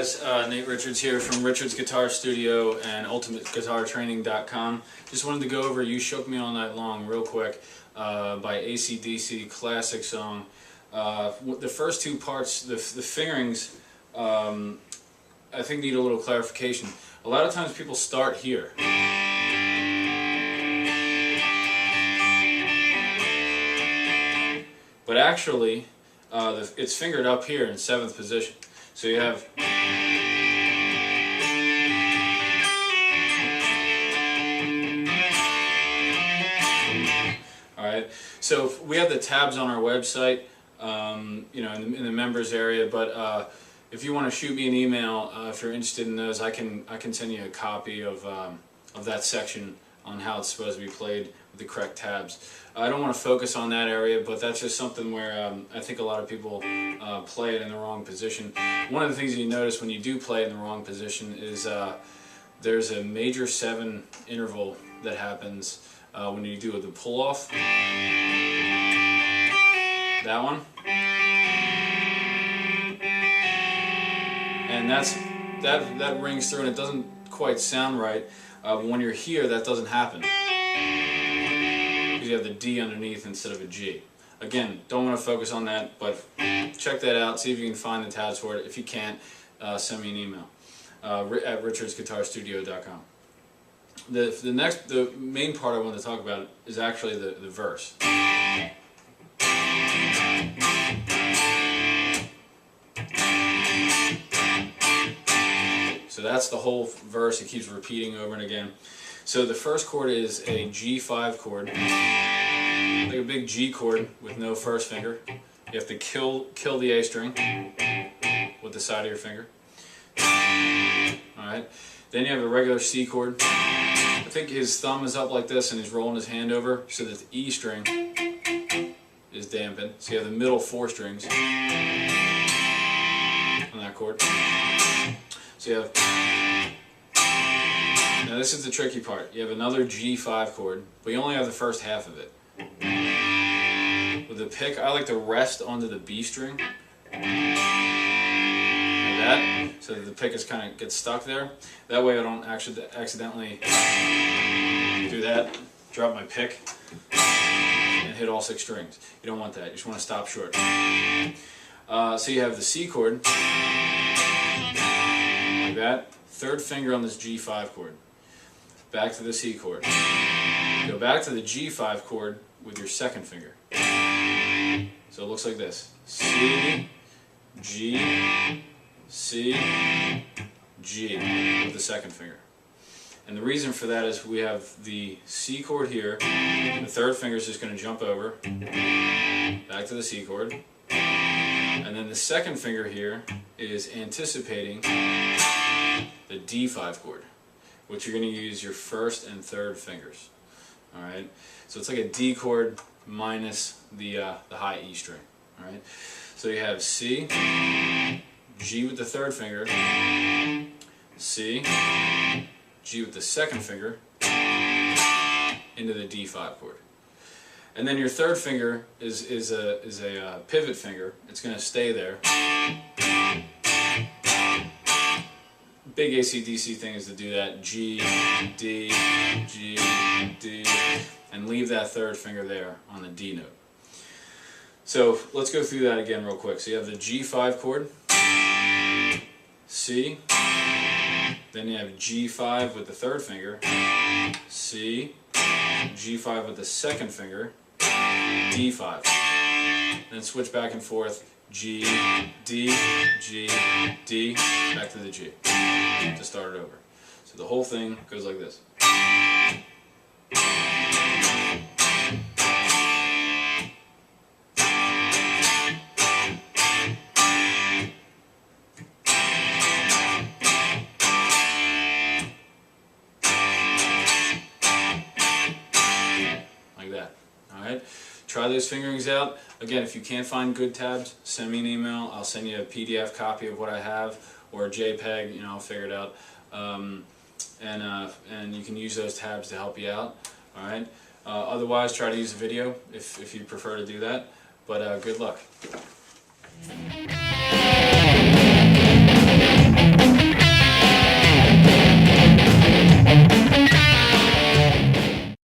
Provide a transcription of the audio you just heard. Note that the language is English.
guys, Nate Richards here from Richards Guitar Studio and UltimateGuitarTraining.com. Just wanted to go over You Shook Me All Night Long real quick by AC/DC, classic song. The first two parts, the fingerings, I think need a little clarification. A lot of times people start here. But actually, it's fingered up here in 7th position. So you have alright, so we have the tabs on our website, you know, in the members area, but if you want to shoot me an email, if you're interested in those, I can send you a copy of that section on how it's supposed to be played with the correct tabs. I don't want to focus on that area, but that's just something where I think a lot of people play it in the wrong position. One of the things you notice when you do play it in the wrong position is there's a major 7 interval that happens when you do the pull-off. That one. And that rings through and it doesn't quite sound right. But when you're here, that doesn't happen. Because you have the D underneath instead of a G. Again, don't want to focus on that, but check that out. See if you can find the tabs for it. If you can't, send me an email at richardsguitarstudio.com. The main part I want to talk about is actually the verse. So that's the whole verse. It keeps repeating over and again. So the first chord is a G5 chord, like a big G chord with no first finger. You have to kill the A string with the side of your finger. Alright. Then you have a regular C chord. I think his thumb is up like this and he's rolling his hand over so that the E string is dampened. So you have the middle 4 strings on that chord. So you have, now this is the tricky part. You have another G5 chord, but you only have the first half of it. With the pick, I like to rest onto the B string, like that, so that the pick is kind of gets stuck there. That way I don't actually accidentally do that, drop my pick, and hit all 6 strings. You don't want that. You just want to stop short. So you have the C chord. That 3rd finger on this G5 chord, back to the C chord, go back to the G5 chord with your 2nd finger, so it looks like this: C, G, C, G with the 2nd finger. And the reason for that is we have the C chord here, the 3rd finger is just going to jump over, back to the C chord, and then the 2nd finger here is anticipating the D5 chord, which you're going to use your 1st and 3rd fingers. Alright? So it's like a D chord minus the high E string. Alright? So you have C, G with the 3rd finger, C, G with the 2nd finger, into the D5 chord. And then your 3rd finger is a pivot finger. It's going to stay there. Big AC/DC thing is to do that G, D, G, D, and leave that 3rd finger there on the D note. So let's go through that again real quick. So you have the G5 chord, C, then you have G5 with the 3rd finger, C, G5 with the 2nd finger, D5. Then switch back and forth, G, D, G, D, back to the G to start it over. So the whole thing goes like this. Like that. Alright? Try those fingerings out. Again, if you can't find good tabs, send me an email. I'll send you a PDF copy of what I have, or a JPEG, you know, I'll figure it out. And you can use those tabs to help you out. Alright? Otherwise, try to use a video if you prefer to do that. But good luck.